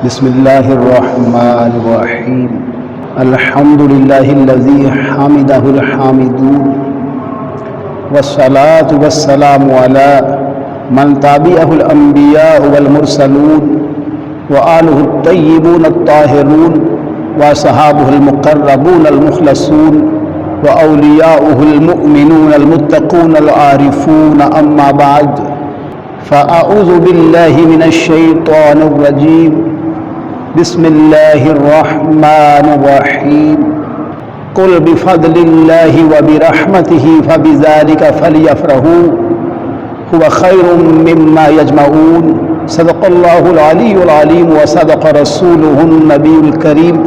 بسم الله الرحمن الرحيم. الحمد لله الذي حمده الحامدون، والصلاة والسلام على من تابعه الأنبياء والمرسلون، وآله الطيبون الطاهرون، وصحابه المقربون المخلصون، وأولياؤه المؤمنون المتقون العارفون. أما بعد، فأعوذ بالله من الشيطان الرجيم. بسم الله الرحمن الرحيم. قل بفضل الله وبرحمته فبذلك فليفرحوا هو خير مما يجمعون. صدق الله العلي العليم وصدق رسوله النبي الكريم.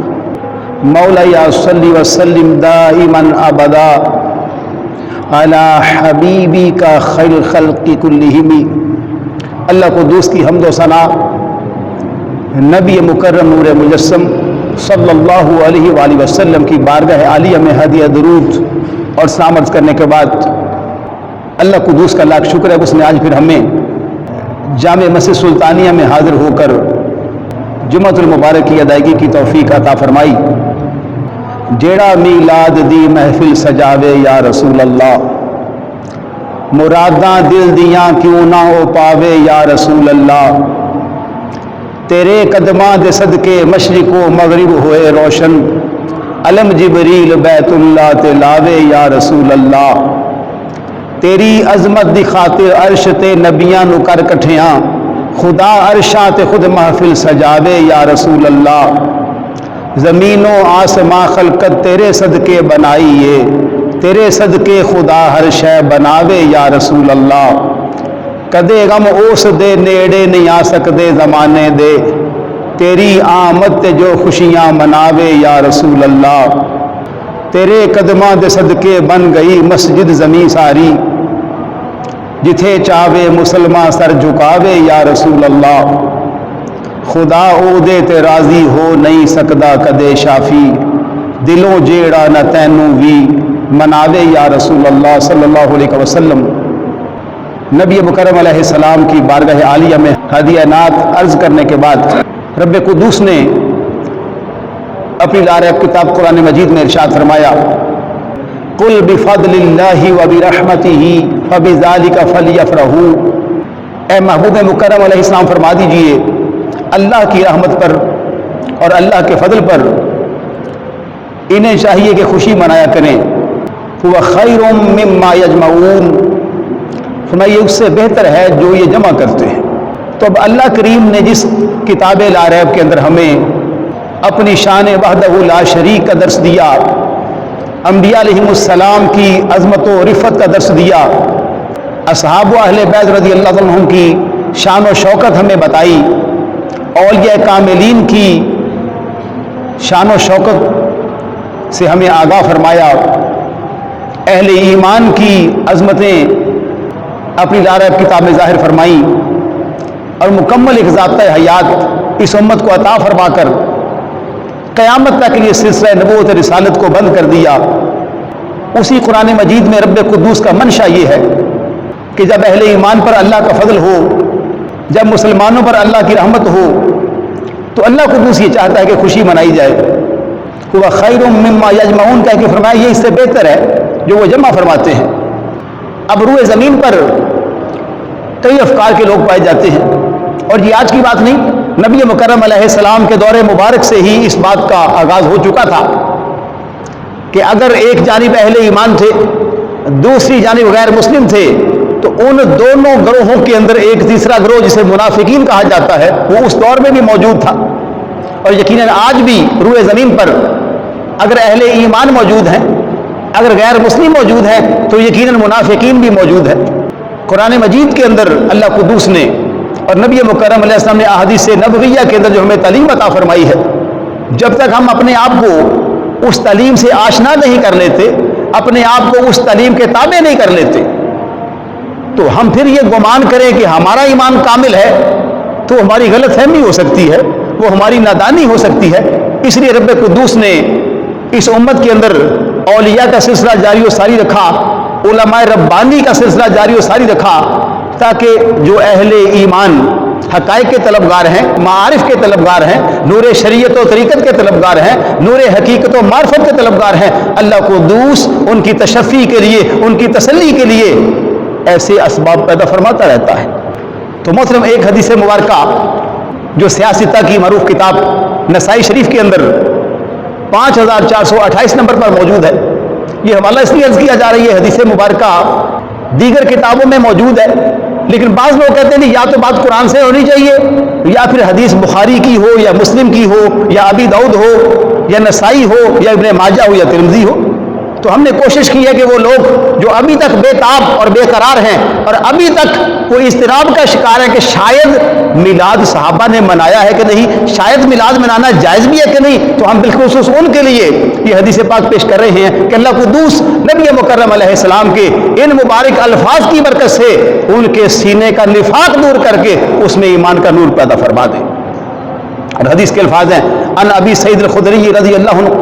مولاي صل وسلم دائما ابدا على حبيبك خير الخلق كلهم. اللہ قدوس کی حمد و ثنا نبی مکرم نور مجسم صلی اللہ علیہ وآلہ وسلم کی بارگاہ عالیہ میں ہدیہ درود اور سلام عرض کرنے کے بعد اللہ قدوس کا لاکھ شکر ہے اس نے آج پھر ہمیں جامع مسجد سلطانیہ میں حاضر ہو کر جمعۃ المبارک کی ادائیگی کی توفیق عطا فرمائی. جیڑا میلاد دی محفل سجاوے یا رسول اللہ، مراداں دل دیاں کیوں نہ ہو پاوے یا رسول اللہ. تیرے قدماں دے صدقے مشرق و مغرب ہوئے روشن، علم جبریل بیت اللہ تے لاوے یا رسول اللہ. تیری عظمت دی خاطر عرش تے نبیاں نو کر کٹھیاں، خدا عرشاں تے خود محفل سجاوے یا رسول اللہ. زمین و آسماں خلقت تیرے صدقے بنائیے، تیرے صدقے خدا ہر شے بناوے یا رسول اللہ. کدے غم اس دے نیڑے نہیں آ سکدے زمانے دے، تیری آمد تے جو خوشیاں مناوے یا رسول اللہ. تیرے قدماں دے صدقے بن گئی مسجد زمیں ساری، جتھے چاہوے مسلمان سر جھکاوے یا رسول اللہ. خدا او دے تے راضی ہو نہیں سکدا کدے شافی، دلوں جیڑا نہ تینوں وی مناوے یا رسول اللہ صلی اللہ علیہ وسلم. نبی مکرم علیہ السلام کی بارگاہ عالیہ میں ہدیہ نعت عرض کرنے کے بعد رب قدوس نے اپنی لارب کتاب قرآن مجید میں ارشاد فرمایا، قل بفضل اللہ وبرحمتہ فبذلک فلیفرحوا. اے محبوب مکرم علیہ السلام فرما دیجئے اللہ کی رحمت پر اور اللہ کے فضل پر انہیں چاہیے کہ خوشی منایا کریں. هو خیر مما یجمعون. فرمایا یہ اس سے بہتر ہے جو یہ جمع کرتے ہیں. تو اب اللہ کریم نے جس کتاب لا ریب کے اندر ہمیں اپنی شان وحدہ لا شریک کا درس دیا، انبیاء علیہم السلام کی عظمت و رفت کا درس دیا، اصحاب و اہل بیت رضی اللہ عنہم کی شان و شوکت ہمیں بتائی، اولیاء کاملین کی شان و شوکت سے ہمیں آگاہ فرمایا، اہل ایمان کی عظمتیں اپنی لارب کتاب میں ظاہر فرمائی، اور مکمل ایک ضابطہ حیات اس امت کو عطا فرما کر قیامت تک کے لیے سلسلہ نبوت رسالت کو بند کر دیا. اسی قرآن مجید میں رب قدوس کا منشا یہ ہے کہ جب اہل ایمان پر اللہ کا فضل ہو، جب مسلمانوں پر اللہ کی رحمت ہو، تو اللہ قدوس یہ چاہتا ہے کہ خوشی منائی جائے. وہ خیر مما یجمعون کہہ کے فرمایا یہ اس سے بہتر ہے جو وہ جمع فرماتے ہیں. اب روئے زمین پر کئی افکار کے لوگ پائے جاتے ہیں، اور یہ آج کی بات نہیں، نبی مکرم علیہ السلام کے دور مبارک سے ہی اس بات کا آغاز ہو چکا تھا کہ اگر ایک جانب اہل ایمان تھے، دوسری جانب غیر مسلم تھے، تو ان دونوں گروہوں کے اندر ایک تیسرا گروہ جسے منافقین کہا جاتا ہے وہ اس دور میں بھی موجود تھا. اور یقیناً آج بھی روئے زمین پر اگر اہل ایمان موجود ہیں، اگر غیر مسلم موجود ہیں، تو یقیناً منافقین بھی موجود ہے. قرآن مجید کے اندر اللہ قدوس نے اور نبی مکرم علیہ السلام نے احادیث نبویہ کے اندر جو ہمیں تعلیم عطا فرمائی ہے، جب تک ہم اپنے آپ کو اس تعلیم سے آشنا نہیں کر لیتے، اپنے آپ کو اس تعلیم کے تابع نہیں کر لیتے، تو ہم پھر یہ گمان کریں کہ ہمارا ایمان کامل ہے تو ہماری غلط فہمی ہو سکتی ہے، وہ ہماری نادانی ہو سکتی ہے. اس لیے رب قدوس نے اس امت کے اندر اولیاء کا سلسلہ جاری و ساری رکھا، علماء ربانی کا سلسلہ جاری و ساری رکھا، تاکہ جو اہل ایمان حقائق کے طلبگار ہیں، معارف کے طلبگار ہیں، نور شریعت و طریقت کے طلبگار ہیں، نور حقیقت و معرفت کے طلبگار ہیں، اللہ قدوس ان کی تشفی کے لیے، ان کی تسلی کے لیے ایسے اسباب پیدا فرماتا رہتا ہے۔ تو محترم، ایک حدیث مبارکہ جو سیاستہ کی معروف کتاب نسائی شریف کے اندر 5428 نمبر پر موجود ہے، یہ حوالہ اس لیے عرض کیا جا رہی ہے، حدیث مبارکہ دیگر کتابوں میں موجود ہے، لیکن بعض لوگ کہتے ہیں یا تو بات قرآن سے ہونی چاہیے، یا پھر حدیث بخاری کی ہو یا مسلم کی ہو یا ابی داؤد ہو یا نسائی ہو یا ابن ماجہ ہو یا ترمذی ہو۔ تو ہم نے کوشش کی ہے کہ وہ لوگ جو ابھی تک بے تاب اور بے قرار ہیں اور ابھی تک وہ اضطراب کا شکار ہے کہ شاید میلاد صحابہ نے منایا ہے کہ نہیں، شاید میلاد منانا جائز بھی ہے کہ نہیں، تو ہم بالخصوص ان کے لیے یہ حدیث پاک پیش کر رہے ہیں کہ اللہ قدوس نبی مکرم علیہ السلام کے ان مبارک الفاظ کی برکت سے ان کے سینے کا نفاق دور کر کے اس میں ایمان کا نور پیدا فرما دے۔ اور حدیث کے الفاظ ہیں، ان ابی سعید الخدری رضی اللہ عنہ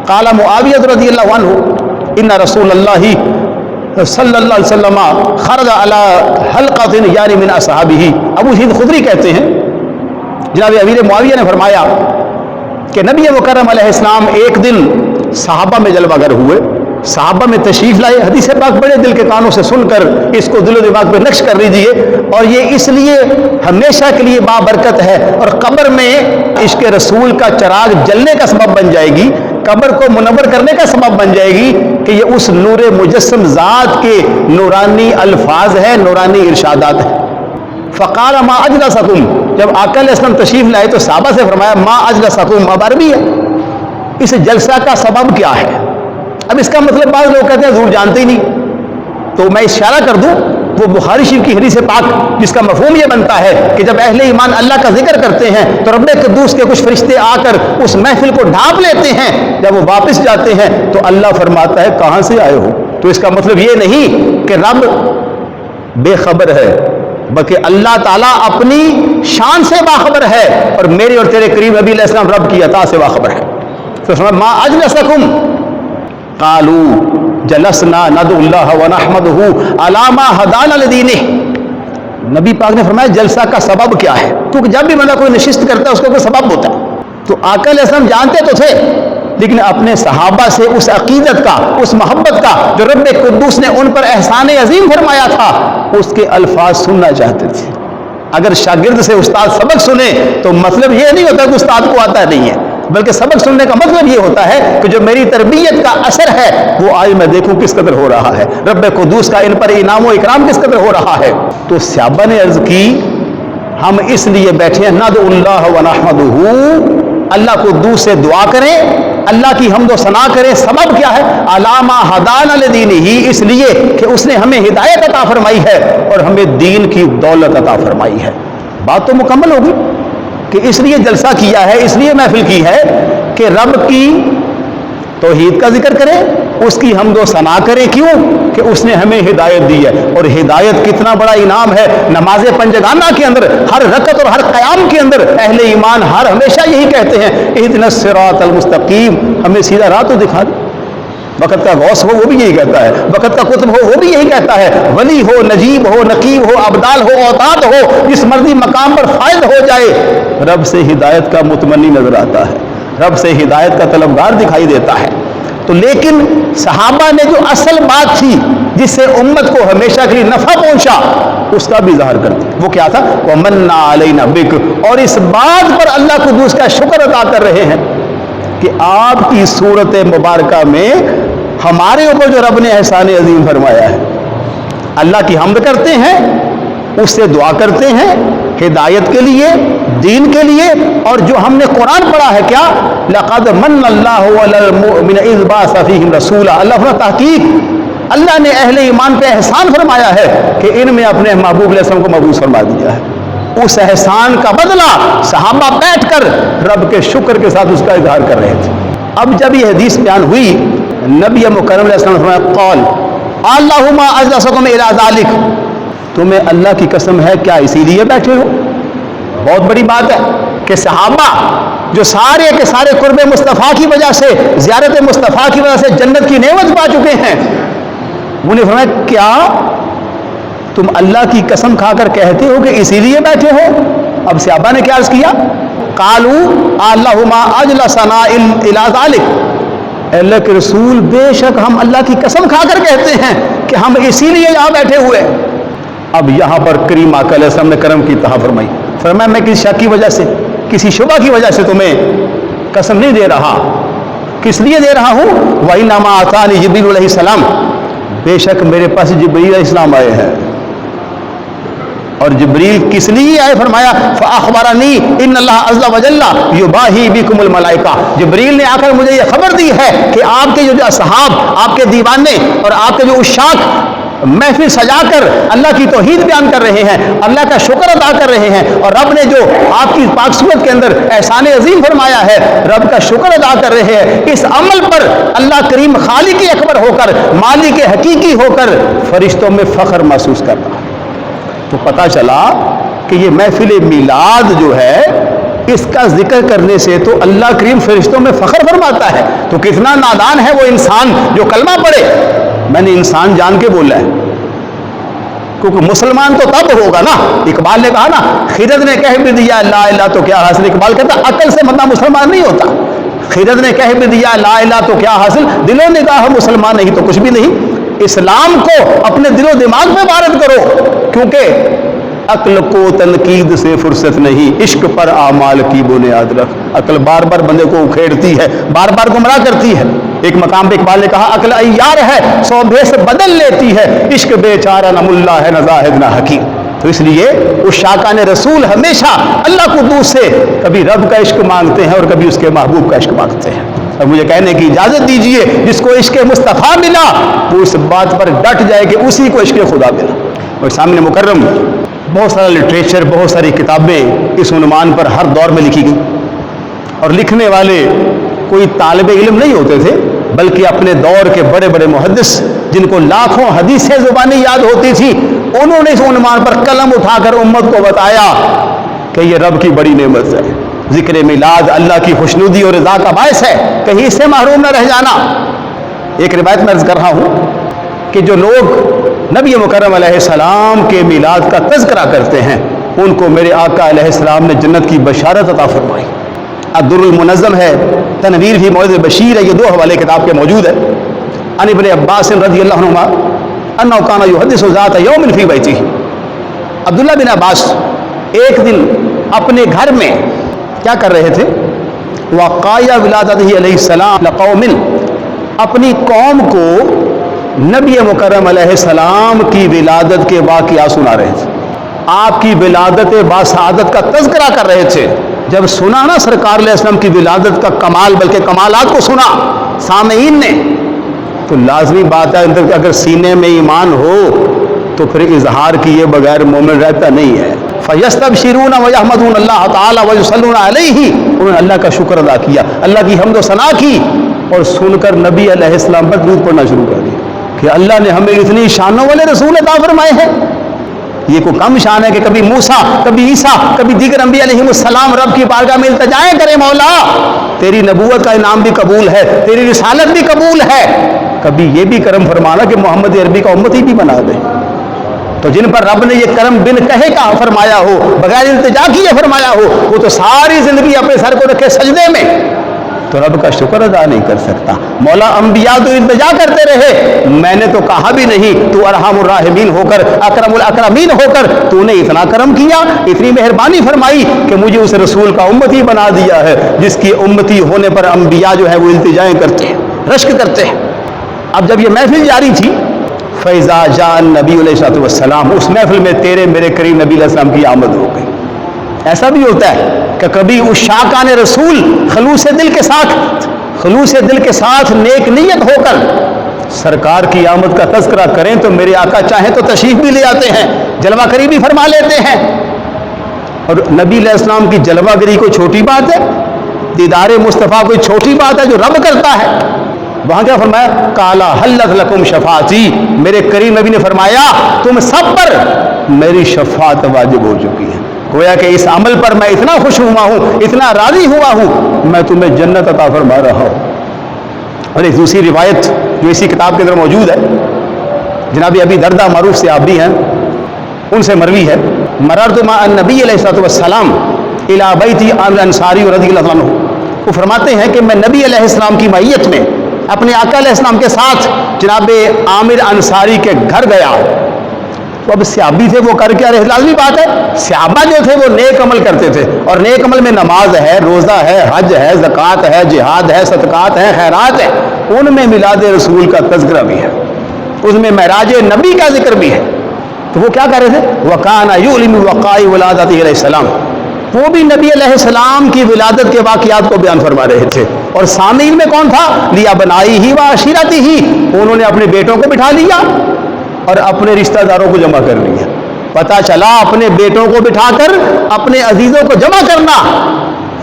قال معاویہ رضی اللہ عنہ ان رسول اللہ صلی اللہ علیہ وسلم خرج علی حلقۃ یعنی من اصحابہ۔ ابو سعید خدری کہتے ہیں جناب امیر معاویہ نے فرمایا کہ نبی مکرم علیہ السلام ایک دن صحابہ میں جلوہ گر ہوئے، صحابہ میں تشریف لائے۔ حدیث پاک بڑے دل کے کانوں سے سن کر اس کو دل و دماغ پہ نقش کر لیجئے، اور یہ اس لیے ہمیشہ کے لیے بابرکت ہے، اور قبر میں عشق رسول کا چراغ جلنے کا سبب بن جائے گی، قبر کو منور کرنے کا سبب بن جائے گی کہ یہ اس نور مجسم ذات کے نورانی الفاظ ہیں، نورانی ارشادات ہیں۔ فقال ما اجلسکم، جب آقا علیہ السلام تشریف لائے تو صحابہ سے فرمایا ما اجلسکم، اب عربی ہے، اس جلسہ کا سبب کیا ہے؟ اب اس کا مطلب بعض لوگ کہتے ہیں حضور جانتے ہی نہیں، تو میں اشارہ کر دوں وہ بخاری شریف کی حدیث پاک جس کا مفہوم یہ بنتا ہے کہ جب اہل ایمان اللہ کا ذکر کرتے ہیں تو رب قدوس کے کچھ فرشتے آ کر اس محفل کو ڈھانپ لیتے ہیں، جب وہ واپس جاتے ہیں تو اللہ فرماتا ہے کہاں سے آئے ہو؟ تو اس کا مطلب یہ نہیں کہ رب بے خبر ہے، بلکہ اللہ تعالیٰ اپنی شان سے باخبر ہے، اور میرے اور تیرے کریم نبی علیہ السلام رب کی عطا سے باخبر ہے۔ تو ما اجلسکم قالوا جلسنا ندعو اللہ ونحمدہ علی ما ہدانا لدینہ۔ نبی پاک نے فرمایا جلسہ کا سبب کیا ہے، کیونکہ جب بھی بندہ کوئی نشست کرتا ہے اس کا کوئی سبب ہوتا ہے۔ تو آقا علیہ السلام جانتے تو تھے، لیکن اپنے صحابہ سے اس عقیدت کا، اس محبت کا جو رب قدوس نے ان پر احسان عظیم فرمایا تھا، اس کے الفاظ سننا چاہتے تھے۔ اگر شاگرد سے استاد سبق سنے تو مطلب یہ نہیں ہوتا کہ استاد کو آتا نہیں ہے، بلکہ سبق سننے کا مطلب یہ ہوتا ہے کہ جو میری تربیت کا اثر ہے وہ آج میں دیکھوں کس قدر ہو رہا ہے، رب قدوس کا ان پر انعام و اکرام کس قدر ہو رہا ہے۔ تو صحابہ نے عرض کی ہم اس لیے بیٹھے ہیں ندعو اللہ ونحمدہ، اللہ قدوس سے دعا کریں، اللہ کی حمد و ثنا کریں۔ سبب کیا ہے؟ علی ما ہدانا لدینہ، اس لیے کہ اس نے ہمیں ہدایت عطا فرمائی ہے اور ہمیں دین کی دولت عطا فرمائی ہے۔ بات تو مکمل ہوگی کہ اس لیے جلسہ کیا ہے، اس لیے محفل کی ہے کہ رب کی توحید کا ذکر کریں، اس کی حمد و ثنا کریں۔ کیوں؟ کہ اس نے ہمیں ہدایت دی ہے، اور ہدایت کتنا بڑا انعام ہے۔ نماز پنجگانہ کے اندر ہر رکعت اور ہر قیام کے اندر اہل ایمان ہر ہمیشہ یہی کہتے ہیں اہدنا الصراط المستقیم، ہمیں سیدھا راہ تو دکھا دے۔ وقت کا غوث ہو وہ بھی یہی کہتا ہے، وقت کا قطب ہو وہ بھی یہی کہتا ہے، ولی ہو، نجیب ہو، نقیب ہو، ابدال ہو، اوتاد ہو، جس مرضی مقام پر فائز ہو جائے، رب سے ہدایت کا متمنی نظر آتا ہے، رب سے ہدایت کا طلبگار دکھائی دیتا ہے۔ تو لیکن صحابہ نے جو اصل بات تھی جس سے امت کو ہمیشہ کے لیے نفع پہنچا اس کا بھی اظہار کرتے، وہ کیا تھا؟ وَمَنَّا عَلَيْنَا بِكَ، اور اس بات پر اللہ قدوس کا شکر ادا کر رہے ہیں کہ آپ کی صورت مبارکہ میں ہمارے اوپر جو رب نے احسان عظیم فرمایا ہے، اللہ کی حمد کرتے ہیں، اس سے دعا کرتے ہیں ہدایت کے لیے، دین کے لیے، اور جو ہم نے قرآن پڑھا ہے کیا لَقَدْ مَنَّ اللَّهُ عَلَى الْمُؤْمِنِينَ إِذْ بَعَثَ فِيهِمْ رَسُولًا، اللہ فرماتا تحقیق اللہ نے اہل ایمان پہ احسان فرمایا ہے کہ ان میں اپنے محبوب علیہ السلام کو مبعوث فرما دیا ہے۔ اس احسان کا بدلہ صحابہ بیٹھ کر رب کے شکر کے ساتھ اس کا اظہار کر رہے تھے۔ اب جب یہ حدیث بیان ہوئی، نبی مکرم علیہ السلام نے فرمایا قال اللہم اجلسکم الی ذالک، تمہیں اللہ کی قسم ہے کیا اسی لیے بیٹھے ہو؟ بہت بڑی بات ہے کہ صحابہ جو سارے کے سارے قرب مصطفیٰ کی وجہ سے، زیارت مصطفیٰ کی وجہ سے جنت کی نعمت پا چکے ہیں، انہیں فرمایا کیا تم اللہ کی قسم کھا کر کہتے ہو کہ اسی لیے بیٹھے ہو؟ اب صحابہ نے کیا عرض کیا؟ قالوا اللہما اجلسنا الی ذلک، اللہ کے رسول بے شک ہم اللہ کی قسم کھا کر کہتے ہیں کہ ہم اسی لیے یہاں بیٹھے ہوئے۔ اب یہاں پر کریم آقا علیہ السلام نے کرم کی انتہا فرمائی، فرمایا میں کسی شک کی وجہ سے، کسی شبہ کی وجہ سے تمہیں قسم نہیں دے رہا، کس لیے دے رہا ہوں؟ وَإِنَّمَا آتَانِي جِبْرِيلُ علیہ السلام، بے شک میرے پاس جبریل علیہ السلام آئے ہیں۔ اور جبریل کس لیے آئے؟ فرمایا فَأَخْبَرَنِي إِنَّ اللَّهَ عَزَّ وَجَلَّ يُبَاهِي بِكُمُ الْمَلَائِكَةَ، جبریل نے آ کر مجھے یہ خبر دی ہے کہ آپ کے جو اصحاب، آپ کے دیوانے اور آپ کے جو عشاق محفل سجا کر اللہ کی توحید بیان کر رہے ہیں، اللہ کا شکر ادا کر رہے ہیں، اور رب نے جو آپ کی پاک صورت کے اندر احسان عظیم فرمایا ہے، رب کا شکر ادا کر رہے ہیں، اس عمل پر اللہ کریم خالق اکبر ہو کر، مالک حقیقی ہو کر فرشتوں میں فخر محسوس کر رہا ہے۔ تو پتہ چلا کہ یہ محفل میلاد جو ہے، اس کا ذکر کرنے سے تو اللہ کریم فرشتوں میں فخر فرماتا ہے۔ تو کتنا نادان ہے وہ انسان جو کلمہ پڑھے، میں نے انسان جان کے بولا ہے، کیونکہ مسلمان تو تب ہوگا نا، اقبال نے کہا نا، خضر نے کہہ بھی دیا لا الہ تو کیا حاصل، اقبال کہتا عقل سے بندہ مسلمان نہیں ہوتا، خضر نے کہہ بھی دیا لا الہ تو کیا حاصل، دلوں نے کہا مسلمان نہیں تو کچھ بھی نہیں۔ اسلام کو اپنے دل و دماغ میں وارد کرو، کیونکہ عقل کو تنقید سے فرصت نہیں، عشق پر اعمال کی بنیاد رکھ۔ عقل بار بار بندے کو اکھیڑتی ہے، بار بار گمراہ کرتی ہے۔ ایک مقام پہ اقبال نے کہا عقل عیار ہے، سو بھیس بدل لیتی ہے، عشق بے چارہ نہ ملا ہے نہ زاہد نہ حکیم۔ تو اس لیے اس شاکان رسول ہمیشہ اللہ قدوس سے کبھی رب کا عشق مانگتے ہیں اور کبھی اس کے محبوب کا عشق مانگتے ہیں۔ اور مجھے کہنے کی اجازت دیجئے، جس کو عشق مصطفیٰ ملا وہ اس بات پر ڈٹ جائے کہ اسی کو عشق خدا ملا۔ اور سامنے مکرم بہت سارا لٹریچر، بہت ساری کتابیں اس عنوان پر ہر دور میں لکھی گئی، اور لکھنے والے کوئی طالب علم نہیں ہوتے تھے، بلکہ اپنے دور کے بڑے بڑے محدث جن کو لاکھوں حدیثیں زبانی یاد ہوتی تھی، انہوں نے اس عنوان پر قلم اٹھا کر امت کو بتایا کہ یہ رب کی بڑی نعمت ہے، ذکر میلاد اللہ کی خوشنودی اور رضا کا باعث ہے، کہیں اس سے محروم نہ رہ جانا۔ ایک روایت میں عرض کر رہا ہوں کہ جو لوگ نبی مکرم علیہ السلام کے میلاد کا تذکرہ کرتے ہیں، ان کو میرے آقا علیہ السلام نے جنت کی بشارت عطا فرمائی۔ الدر المنظم ہے، تنویر فی موعظ بشیر ہے، یہ دو حوالے کتاب کے موجود ہے۔ عن ابن عباس رضی اللہ عنہما انہ کان یحدث ذات یوم فی بیتہ، عبداللہ بن عباس ایک دن اپنے گھر میں کیا کر رہے تھے؟ وقایہ ولادتہ علیہ السلام لقوم، اپنی قوم کو نبی مکرم علیہ السلام کی ولادت کے واقعہ سنا رہے تھے، آپ کی ولادت باسعادت کا تذکرہ کر رہے تھے۔ جب سنا نا سرکار علیہ السلام کی ولادت کا کمال، بلکہ کمالات کو سنا سامعین نے، تو لازمی بات ہے اگر سینے میں ایمان ہو تو پھر اظہار کیے بغیر مومن رہتا نہیں ہے۔ فَيَسْتَبْشِرُونَ وَيَحْمَدُونَ اللَّهَ تَعَالَى وَيُصَلُّونَ عَلَيْهِ، انہوں نے اللہ کا شکر ادا کیا، اللہ کی حمد و ثنا کی، اور سن کر نبی علیہ السلام پر درود پڑھنا شروع کر دیا کہ اللہ نے ہمیں اتنی شانوں والے رسول عطا فرمائے ہیں۔ یہ کوئی کم شان ہے کہ کبھی موسیٰ، کبھی عیسیٰ، کبھی دیگر انبیاء علیہ السلام رب کی بارگاہ میں التجائیں کرے، مولا تیری نبوت کا انعام بھی قبول ہے، تیری رسالت بھی قبول ہے، کبھی یہ بھی کرم فرمانا کہ محمد عربی کا امتی بھی بنا دے۔ تو جن پر رب نے یہ کرم بن کہے کا فرمایا ہو، بغیر التجا کیے فرمایا ہو، وہ تو ساری زندگی اپنے سر کو رکھے سجدے میں، تو رب کا شکر ادا نہیں کر سکتا۔ مولا انبیاء تو التجا کرتے رہے، میں نے تو کہا بھی نہیں، تو ارحم الراحمین ہو کر، اکرم الاکرمین ہو کر تو نے اتنا کرم کیا، اتنی مہربانی فرمائی کہ مجھے اس رسول کا امتی بنا دیا ہے، جس کی امتی ہونے پر انبیاء جو ہے وہ التجائیں کرتے ہیں، رشک کرتے ہیں۔ اب جب یہ محفل جاری تھی، فیضا جان نبی علیہ السلام، اس محفل میں تیرے میرے کریم نبی علیہ السلام کی آمد ہو گئی۔ ایسا بھی ہوتا ہے کہ کبھی اس شاکان رسول خلوص دل کے ساتھ نیک نیت ہو کر سرکار کی آمد کا تذکرہ کریں تو میرے آقا چاہیں تو تشریف بھی لے آتے ہیں، جلوہ گری بھی فرما لیتے ہیں۔ اور نبی علیہ السلام کی جلوہ گری کوئی چھوٹی بات ہے؟ دیدار مصطفیٰ کوئی چھوٹی بات ہے جو رب کرتا ہے؟ وہاں کیا فرمایا؟ کالا حلت لکم شفاعتی، میرے کریم نبی نے فرمایا تم سب پر میری شفاعت واجب ہو چکی ہے، گویا کہ اس عمل پر میں اتنا خوش ہوا ہوں، اتنا راضی ہوا ہوں، میں تمہیں جنت عطا فرما رہا ہوں۔ اور ایک دوسری روایت جو اسی کتاب کے اندر موجود ہے، جناب ابی دردہ معروف صحابی ہیں، ان سے مروی ہے مررت مع النبی علیہ الصلوۃ والسلام الی بیت عامر انصاری رضی اللہ عنہ، وہ فرماتے ہیں کہ میں نبی علیہ السلام کی معیت میں اپنے آقا علیہ السلام کے ساتھ جناب عامر انصاری کے گھر گیا. تو اب صحابی تھے، وہ کر کے رہے، لازمی بات ہے صحابہ جو تھے وہ نیک عمل کرتے تھے، اور نیک عمل میں نماز ہے، روزہ ہے، حج ہے، زکوٰۃ ہے، جہاد ہے، صدقات ہے، خیرات ہے، ان میں میلاد رسول کا تذکرہ بھی ہے، اس میں معراج نبی کا ذکر بھی ہے. تو وہ کیا کر رہے تھے؟ وَكَانَ يُعْلِنُ وَقَائِ وَلَادَتِهِ علیہ السلام، وہ بھی نبی علیہ السلام کی ولادت کے واقعات کو بیان فرما رہے تھے. اور سامعین میں کون تھا؟ لیا بنائی ہی و عشیرتی ہی، انہوں نے اپنے بیٹوں کو بٹھا لیا اور اپنے رشتہ داروں کو جمع کر لیا. پتہ چلا اپنے بیٹوں کو بٹھا کر اپنے عزیزوں کو جمع کرنا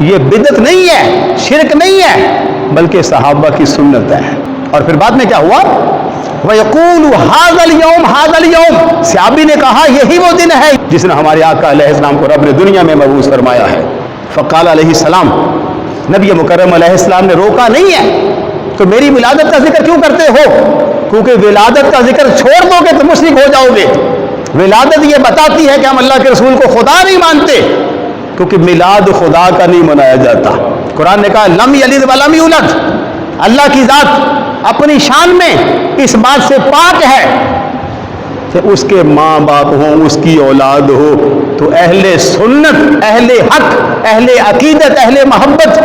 یہ بدعت نہیں ہے، شرک نہیں ہے، بلکہ صحابہ کی سنت ہے. اور پھر بعد میں کیا ہوا؟ وَيَقُولُ هَذَا الْيَوْمُ هَذَا الْيَوْمُ، صحابی نے کہا یہی وہ دن ہے جس نے ہمارے آقا علیہ السلام کو رب نے دنیا میں مبعوث فرمایا ہے. فقال علیہ السلام، نبی مکرم علیہ السلام نے روکا نہیں ہے تو میری ولادت کا ذکر کیوں کرتے ہو؟ کیونکہ ولادت کا ذکر چھوڑ دو گے تو مشرک ہو جاؤ گے. ولادت یہ بتاتی ہے کہ ہم اللہ کے رسول کو خدا نہیں مانتے، کیونکہ میلاد خدا کا نہیں منایا جاتا. قرآن نے کہا لم یلد ولم یولد، اللہ کی ذات اپنی شان میں اس بات سے پاک ہے کہ اس کے ماں باپ ہوں، اس کی اولاد ہو. تو اہل سنت، اہل حق، اہل عقیدت، اہل محبت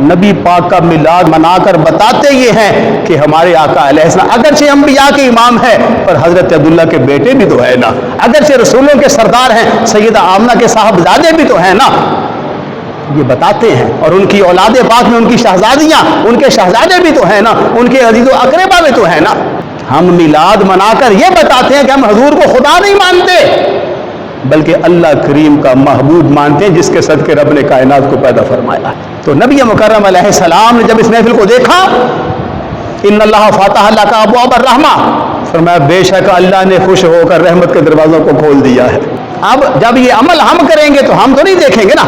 نبی پاک کا میلاد منا کر بتاتے یہ ہیں کہ ہمارے آقا علیہ السلام اگرچہ انبیاء کے امام ہیں پر حضرت عبداللہ کے بیٹے بھی تو ہے نا، اگرچہ رسولوں کے سردار ہیں سیدہ آمنہ کے صاحبزادے بھی تو ہیں نا، یہ بتاتے ہیں. اور ان کی اولاد پاک میں ان کی شہزادیاں، ان کے شہزادے بھی تو ہیں نا، ان کے عزیز و اقربا بھی تو ہیں نا. ہم میلاد منا کر یہ بتاتے ہیں کہ ہم حضور کو خدا نہیں مانتے بلکہ اللہ کریم کا محبوب مانتے ہیں جس کے صدقے رب نے کائنات کو پیدا فرمایا. تو نبی مکرم علیہ السلام نے جب اس محفل کو دیکھا، ان اللہ فتح لک ابواب الرحمہ، فرمایا بے شک اللہ نے خوش ہو کر رحمت کے دروازوں کو کھول دیا ہے. اب جب یہ عمل ہم کریں گے تو ہم تو نہیں دیکھیں گے نا،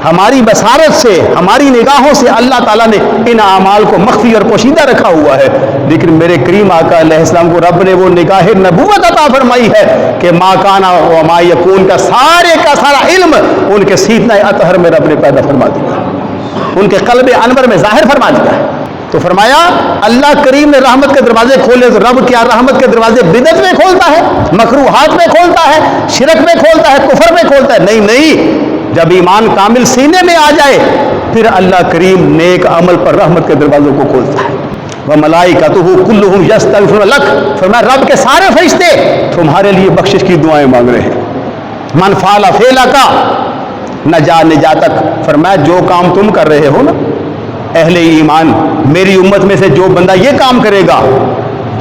ہماری بصارت سے، ہماری نگاہوں سے اللہ تعالیٰ نے ان اعمال کو مخفی اور پوشیدہ رکھا ہوا ہے. لیکن میرے کریم آقا علیہ السلام کو رب نے وہ نگاہ نبوت عطا فرمائی ہے کہ ما کانا و ما یکون کا سارا علم ان کے سینہ اطہر میں رب نے پیدا فرما دیا، ان کے قلب انور میں ظاہر فرما دیا ہے. تو فرمایا اللہ کریم نے رحمت کے دروازے کھولے تو رب کیا رحمت کے دروازے بدعت میں کھولتا ہے، مکروہات میں کھولتا ہے، شرک میں کھولتا ہے، کفر میں کھولتا ہے؟ نہیں نہیں، جب ایمان کامل سینے میں آ جائے پھر اللہ کریم نیک عمل پر رحمت کے دروازوں کو کھولتا ہے. وَمَلَائِكَتُهُ كُلُّهُمْ يَسْتَغْفِرُونَ لَكَ، فرمایا رب کے سارے فرشتے تمہارے لیے بخشش کی دعائیں مانگ رہے ہیں. من فعل فعلک نجا نجاتک، فرمایا جو کام تم کر رہے ہو نا اہل ایمان، میری امت میں سے جو بندہ یہ کام کرے گا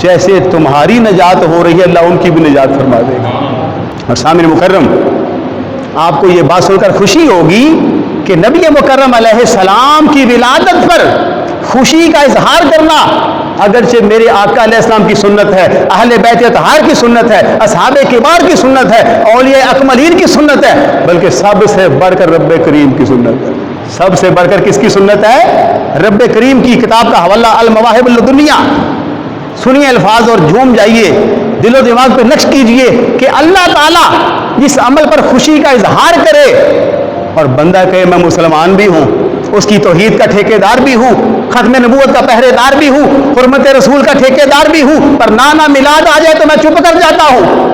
جیسے تمہاری نجات ہو رہی ہے اللہ ان کی بھی نجات فرما دے گا. اور سامعین مکرم، آپ کو یہ بات سن کر خوشی ہوگی کہ نبی مکرم علیہ السلام کی ولادت پر خوشی کا اظہار کرنا اگرچہ میرے آقا علیہ السلام کی سنت ہے، اہل بیت اطہار کی سنت ہے، اصحاب کبار کی سنت ہے، اولیاء اکملین کی سنت ہے، بلکہ سب سے بڑھ کر رب کریم کی سنت ہے. سب سے بڑھ کر کس کی سنت ہے؟ رب کریم کی. کتاب کا حوالہ المواہب الدنیا، سنیے الفاظ اور جھوم جائیے، دل و دماغ پہ نقش کیجئے کہ اللہ تعالیٰ جس عمل پر خوشی کا اظہار کرے اور بندہ کہے میں مسلمان بھی ہوں، اس کی توحید کا ٹھیکیدار بھی ہوں، ختم نبوت کا پہرے دار بھی ہوں، حرمت رسول کا ٹھیکیدار بھی ہوں، پر نانا میلاد آ جائے تو میں چپ کر جاتا ہوں،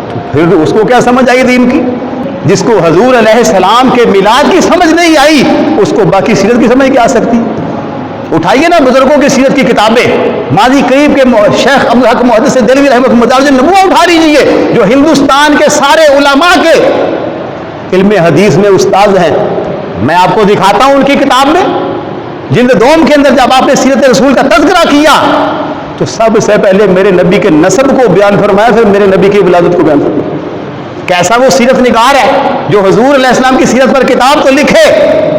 تو پھر اس کو کیا سمجھ آئی دین کی؟ جس کو حضور علیہ السلام کے میلاد کی سمجھ نہیں آئی اس کو باقی سیرت کی سمجھ کیا آ سکتی؟ اٹھائیے نا بزرگوں کی سیرت کی کتابیں، ماضی قریب کے شیخ عبدالحق محدث دہلوی رحمۃ مدارج النبوہ اٹھا لیجیے جو ہندوستان کے سارے علماء کے علم حدیث میں استاد ہیں. میں آپ کو دکھاتا ہوں ان کی کتاب میں جلد دوم کے اندر جب آپ نے سیرت رسول کا تذکرہ کیا تو سب سے پہلے میرے نبی کے نسب کو بیان فرمایا، پھر میرے نبی کی ولادت کو بیان فرمایا. کیسا وہ سیرت نگار ہے جو حضور علیہ السلام کی سیرت پر کتاب تو لکھے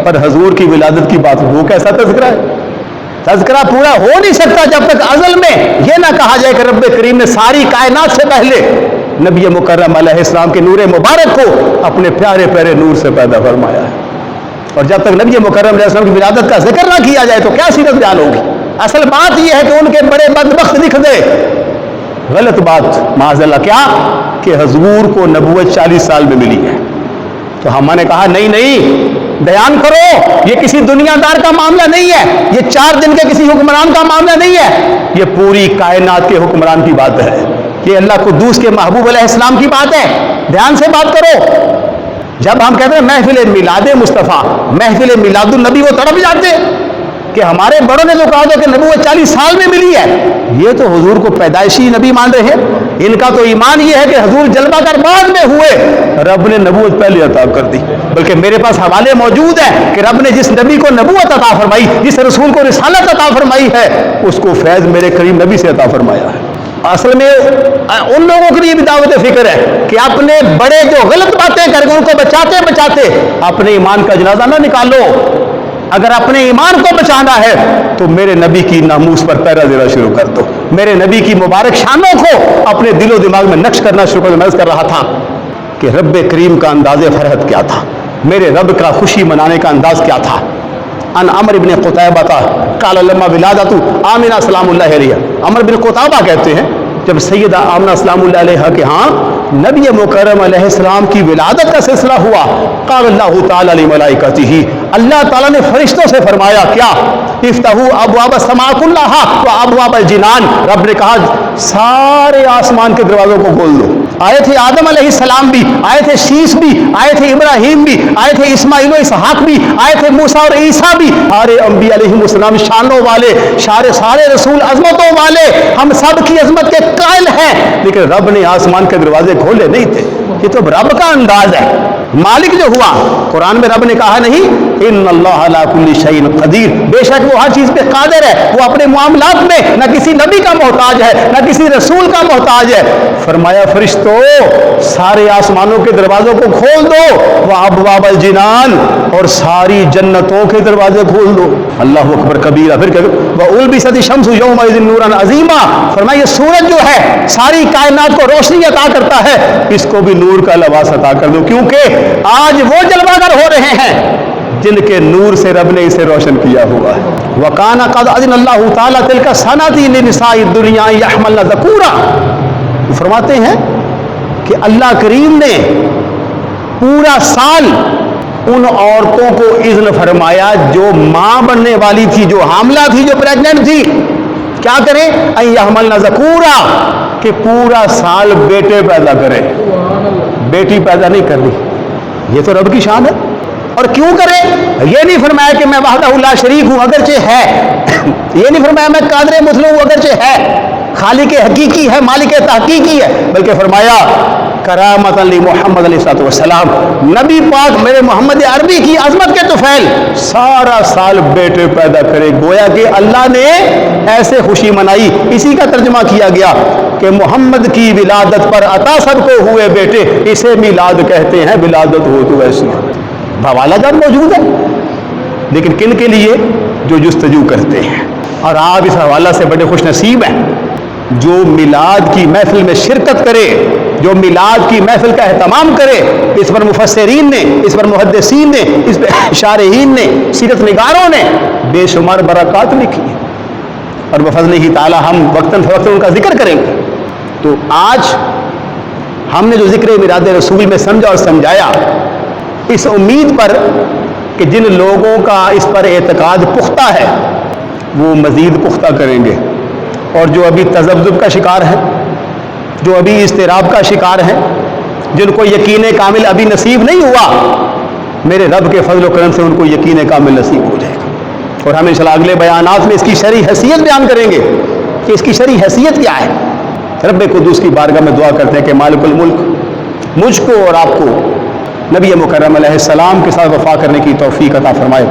پر حضور کی ولادت کی بات، وہ کیسا تذکرہ ہے؟ تذکرہ پورا ہو نہیں سکتا جب تک ازل میں یہ نہ کہا جائے کہ رب کریم نے ساری کائنات سے پہلے نبی مکرم علیہ السلام کے نور مبارک کو اپنے پیارے پیارے نور سے پیدا فرمایا ہے. اور جب تک نبی مکرم علیہ السلام کی ولادت کا ذکر نہ کیا جائے تو کیا سیرت بیان ہوگی؟ اصل بات یہ ہے کہ ان کے بڑے بدبخت لکھ دے غلط بات معاذ اللہ کیا کہ حضور کو نبوت 40 سال میں ملی ہے. تو ہم نے کہا نہیں بیان کرو, یہ کسی دنیا دار کا معاملہ نہیں ہے, یہ 4 دن کے کسی حکمران کا معاملہ نہیں ہے, یہ پوری کائنات کے حکمران کی بات ہے, یہ اللہ قدوس کے محبوب علیہ السلام کی بات ہے. دھیان سے بات کرو. جب ہم کہتے ہیں محفل میلاد مصطفیٰ, محفل میلاد النبی, وہ تڑپ جاتے کہ ہمارے بڑوں نے جو کہا تھا کہ نبوت 40 سال میں ملی ہے, یہ تو حضور کو پیدائشی نبی مان رہے ہیں. ان کا تو ایمان یہ ہے کہ حضور جلوہ کر بعد میں ہوئے, رب نے نبوت پہلے عطا کر دی. بلکہ میرے پاس حوالے موجود ہیں کہ رب نے جس نبی کو نبوت عطا فرمائی, جس رسول کو رسالت عطا فرمائی ہے, اس کو فیض میرے کریم نبی سے عطا فرمایا ہے. اصل میں ان لوگوں کے لیے بھی دعوت فکر ہے کہ اپنے بڑے جو غلط باتیں کر کے ان کو بچاتے اپنے ایمان کا جنازہ نہ نکالو. اگر اپنے ایمان کو بچانا ہے تو میرے نبی کی ناموس پر پیرا دینا شروع کر دو, میرے نبی کی مبارک شانوں کو اپنے دل و دماغ میں نقش کرنا شروع کر. میں کر رہا تھا کہ رب کریم کا انداز فرحت کیا تھا, میرے رب کا خوشی منانے کا انداز کیا تھا. ان عمر بن قتیبہ قال لما ولادت آمنہ سلام اللہ علیہ, عمر بن قتیبہ کہتے ہیں جب سیدہ آمنہ سلام اللہ علیہ کے ہاں نبی مکرم علیہ السلام کی ولادت کا سلسلہ ہوا, قال اللہ تعالی لملائکتہ, اللہ تعالیٰ نے فرشتوں سے فرمایا کیا, افتحوا ابواب السماء کلھا وابواب الجنان, رب نے کہا سارے آسمان کے دروازوں کو کھول دو. آئے تھے آدم علیہ السلام بھی, آئے تھے شیش بھی, آئے تھے ابراہیم بھی, آئے تھے اسماعیل و اسحاق بھی, آئے تھے موسیٰ اور عیسیٰ بھی, سارے انبیاء علیہ السلام شانوں والے, سارے رسول عظمتوں والے, ہم سب کی عظمت کے قائل ہیں, لیکن رب نے آسمان کے دروازے کھولے نہیں تھے. یہ تو رب کا انداز ہے. مالک جو ہوا, قرآن میں رب نے کہا نہیں ان اللہ علی کل شیء قدیر, بے شک وہ ہر چیز پہ قادر ہے, وہ اپنے معاملات میں نہ کسی نبی کا محتاج ہے نہ کسی رسول کا محتاج ہے. فرمایا فرشتوں سارے آسمانوں کے دروازوں کو کھول دو, وابواب الجنان, اور ساری جنتوں کے دروازے کھول دو. اللہ اکبر کبیرہ. پھر کہ وَأُلْبِسَتِ الشَّمْسُ يَوْمَئِذٍ نُورًا عَظِيمًا, فرمایا یہ سورج جو ہے ساری کائنات کو روشنی عطا کرتا ہے, اس کو بھی نور کا لباس عطا کر دو, کیونکہ آج وہ جلوہ گر ہو رہے ہیں جن کے نور سے رب نے اسے روشن کیا ہوا ہے. وَقَانَ قَدْ أَذِنَ اللَّهُ تَعَالَى تِلْكَ السَّنَةِ لِنِسَاءِ الدُّنْيَا يَحْمَلْنَ ذَكُورًا, فرماتے ہیں کہ اللہ کریم نے پورا سال ان عورتوں کو اذن فرمایا جو ماں بننے والی تھی, جو حاملہ تھی, جو پریگننٹ تھی, کیا کریں, ان یحملن ذکورا, کہ پورا سال بیٹے پیدا کریں, بیٹی پیدا نہیں کرنی. یہ تو رب کی شان ہے. اور کیوں کرے, یہ نہیں فرمایا کہ میں وحدہ لا شریک ہوں اگرچہ ہے, یہ نہیں فرمایا میں قادر مطلق ہوں اگرچہ ہے, خالق حقیقی ہے, مالک تحقیقی ہے, بلکہ فرمایا کرامت علی محمد علیہ الصلوۃ والسلام, نبی پاک میرے محمد عربی کی عظمت کے طفیل سارا سال بیٹے پیدا کرے. گویا کہ اللہ نے ایسے خوشی منائی. اسی کا ترجمہ کیا گیا کہ محمد کی ولادت پر عطا سب کو ہوئے بیٹے, اسے میلاد کہتے ہیں, ولادت ہو تو ایسی. حوالہ جات موجود ہے, لیکن کن کے لیے, جو جستجو کرتے ہیں. اور آپ اس حوالہ سے بڑے خوش نصیب ہیں جو میلاد کی محفل میں شرکت کرے, جو میلاد کی محفل کا اہتمام کرے. اس پر مفسرین نے, اس پر محدثین نے, اس پر شارحین نے, سیرت نگاروں نے بے شمار برکات لکھی, اور بفضلہ ہی تعالی ہم وقتاً فوقتاً ان کا ذکر کریں گے. تو آج ہم نے جو ذکر میلاد رسول میں سمجھا اور سمجھایا, اس امید پر کہ جن لوگوں کا اس پر اعتقاد پختہ ہے وہ مزید پختہ کریں گے, اور جو ابھی تذبذب کا شکار ہیں, جو ابھی اضطراب کا شکار ہیں, جن کو یقین کامل ابھی نصیب نہیں ہوا, میرے رب کے فضل و کرم سے ان کو یقین کامل نصیب ہو جائے گا. اور ہم انشاءاللہ اگلے بیانات میں اس کی شرعی حیثیت بیان کریں گے کہ اس کی شرعی حیثیت کیا ہے. رب قدوس کی بارگاہ میں دعا کرتے ہیں کہ مالک الملک مجھ کو اور آپ کو نبی مکرم علیہ السلام کے ساتھ وفا کرنے کی توفیق عطا فرمائے.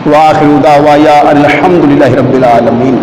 وآخر دعوانا الحمدللہ رب العالمین.